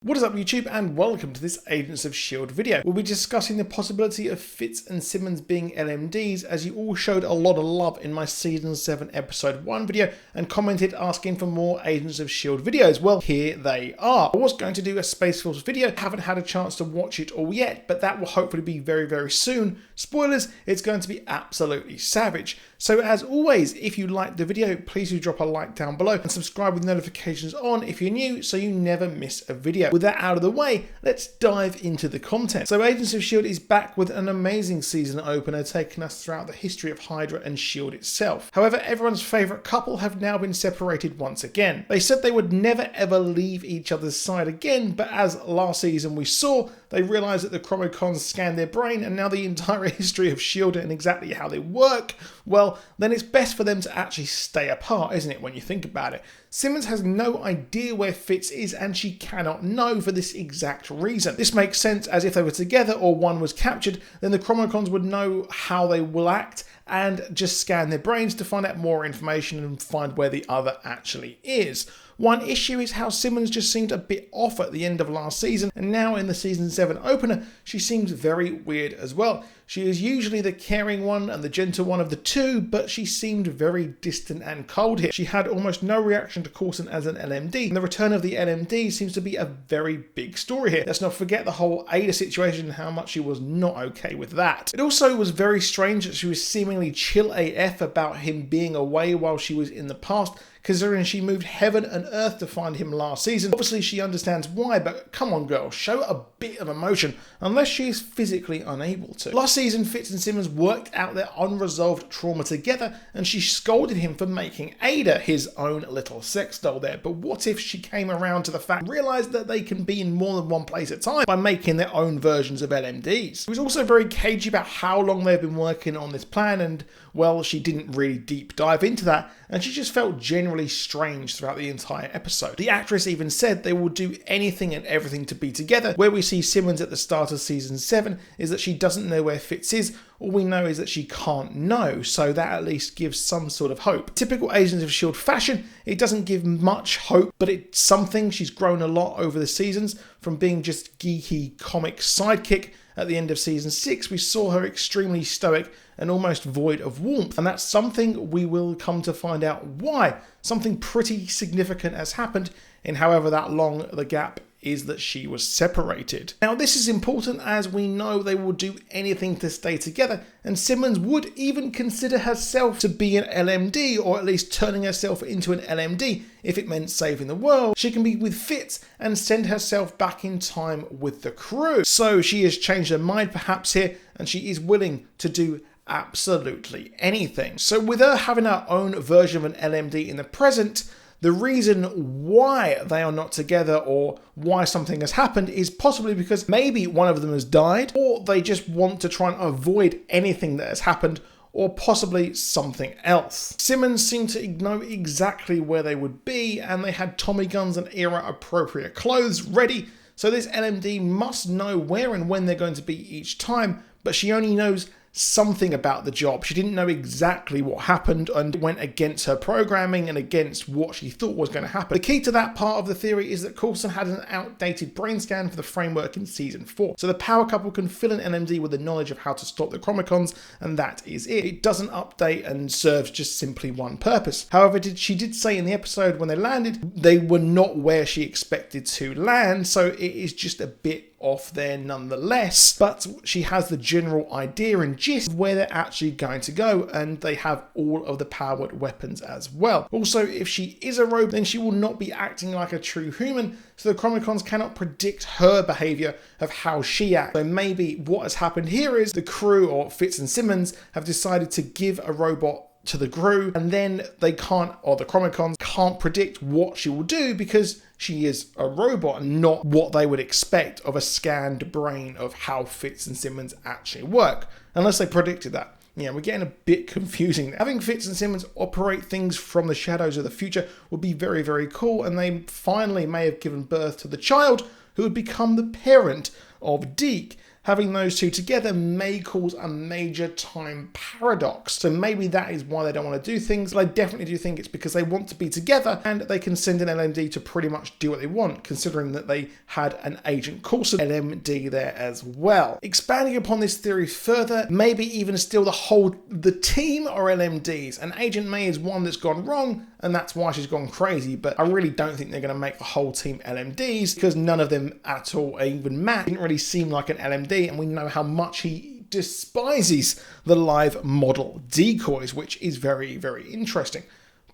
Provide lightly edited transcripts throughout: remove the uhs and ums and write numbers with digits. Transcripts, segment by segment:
What is up YouTube, and welcome to this Agents of S.H.I.E.L.D. video. We'll be discussing the possibility of Fitz and Simmons being LMDs, as you all showed a lot of love in my Season 7 Episode 1 video and commented asking for more Agents of S.H.I.E.L.D. videos. Well, here they are. I was going to do a Space Force video, haven't had a chance to watch it all yet, but that will hopefully be very, very soon. Spoilers, it's going to be absolutely savage. So as always, if you liked the video, please do drop a like down below and subscribe with notifications on if you're new so you never miss a video. With that out of the way, let's dive into the content. So Agents of S.H.I.E.L.D. is back with an amazing season opener taking us throughout the history of Hydra and S.H.I.E.L.D. itself. However, everyone's favourite couple have now been separated once again. They said they would never ever leave each other's side again, but as last season we saw, they realised that the Chronicoms scanned their brain and now the entire history of S.H.I.E.L.D. and exactly how they work, well, then it's best for them to actually stay apart, isn't it, when you think about it? Simmons has no idea where Fitz is and she cannot know for this exact reason. This makes sense, as if they were together or one was captured, then the Chronicoms would know how they will act and just scan their brains to find out more information and find where the other actually is. One issue is how Simmons just seemed a bit off at the end of last season, and now in the Season 7 opener, she seems very weird as well. She is usually the caring one and the gentle one of the two, but she seemed very distant and cold here. She had almost no reaction to Coulson as an LMD, and the return of the LMD seems to be a very big story here. Let's not forget the whole Ada situation and how much she was not okay with that. It also was very strange that she was seemingly chill AF about him being away while she was in the past, considering she moved heaven and earth to find him last season. Obviously she understands why, but come on girl, show a bit of emotion, unless she is physically unable to. Last season, Fitz and Simmons worked out their unresolved trauma together, and she scolded him for making Ada his own little sex doll there. But what if she came around to the fact, realised that they can be in more than one place at a time by making their own versions of LMDs? She was also very cagey about how long they've been working on this plan, and well, she didn't really deep dive into that, and she just felt generally strange throughout the entire episode. The actress even said they will do anything and everything to be together. Where we see Simmons at the start of Season 7 is that she doesn't know where Fitz is. All we know is that she can't know, so that at least gives some sort of hope. Typical Agents of S.H.I.E.L.D. fashion, it doesn't give much hope, but it's something. She's grown a lot over the seasons, from being just geeky comic sidekick. At the end of Season 6, we saw her extremely stoic and almost void of warmth, and that's something we will come to find out why. Something pretty significant has happened in however that long the gap is that she was separated. Now this is important, as we know they will do anything to stay together, and Simmons would even consider herself to be an LMD, or at least turning herself into an LMD if it meant saving the world. She can be with Fitz and send herself back in time with the crew. So she has changed her mind perhaps here, and she is willing to do absolutely anything. So with her having her own version of an LMD in the present, the reason why they are not together or why something has happened is possibly because maybe one of them has died, or they just want to try and avoid anything that has happened, or possibly something else. Simmons seemed to know exactly where they would be, and they had Tommy guns and era appropriate clothes ready, so this LMD must know where and when they're going to be each time, but she only knows something about the job. She didn't know exactly what happened and went against her programming and against what she thought was going to happen. The key to that part of the theory is that Coulson had an outdated brain scan for the framework in Season 4. So the power couple can fill an LMD with the knowledge of how to stop the Chronicoms, and that is it. It doesn't update and serves just simply one purpose. However, she did say in the episode when they landed, they were not where she expected to land, so it is just a bit off there nonetheless, but she has the general idea and gist of where they're actually going to go, and they have all of the powered weapons as well. Also, if she is a robot, then she will not be acting like a true human, so the Chronicoms cannot predict her behaviour of how she acts. So maybe what has happened here is the crew, or Fitz and Simmons, have decided to give a robot to the crew, and then they can't, or the Chronicoms can't predict what she will do because she is a robot and not what they would expect of a scanned brain of how Fitz and Simmons actually work, unless they predicted that. Yeah, we're getting a bit confusing. Having Fitz and Simmons operate things from the shadows of the future would be very, very cool, and they finally may have given birth to the child who would become the parent of Deke. having those two together may cause a major time paradox. So maybe that is why they don't want to do things, but I definitely do think it's because they want to be together and they can send an LMD to pretty much do what they want, considering that they had an Agent Coulson LMD there as well. Expanding upon this theory further, maybe even still the team are LMDs, and Agent May is one that's gone wrong, and that's why she's gone crazy, but I really don't think they're going to make the whole team LMDs, because none of them at all, even Matt, didn't really seem like an LMD, and we know how much he despises the live model decoys, which is very, very interesting.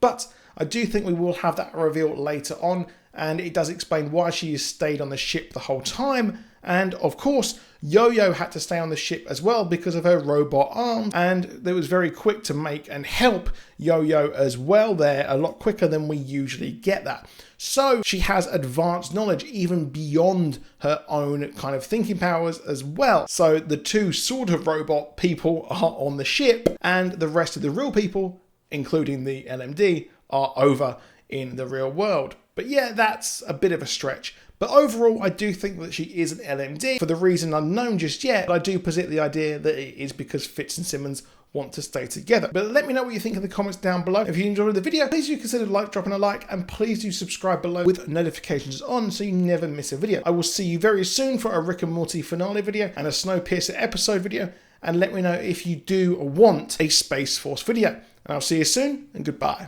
But I do think we will have that reveal later on, and it does explain why she has stayed on the ship the whole time. And of course, Yo-Yo had to stay on the ship as well because of her robot arms, and it was very quick to make and help Yo-Yo as well there, a lot quicker than we usually get that. So she has advanced knowledge even beyond her own kind of thinking powers as well. So the two sort of robot people are on the ship, and the rest of the real people, including the LMD, are over in the real world. But yeah, that's a bit of a stretch. But overall, I do think that she is an LMD for the reason unknown just yet. But I do posit the idea that it is because Fitz and Simmons want to stay together. But let me know what you think in the comments down below. If you enjoyed the video, please do consider dropping a like, and please do subscribe below with notifications on so you never miss a video. I will see you very soon for a Rick and Morty finale video and a Snowpiercer episode video. And let me know if you do want a Space Force video. And I'll see you soon, and goodbye.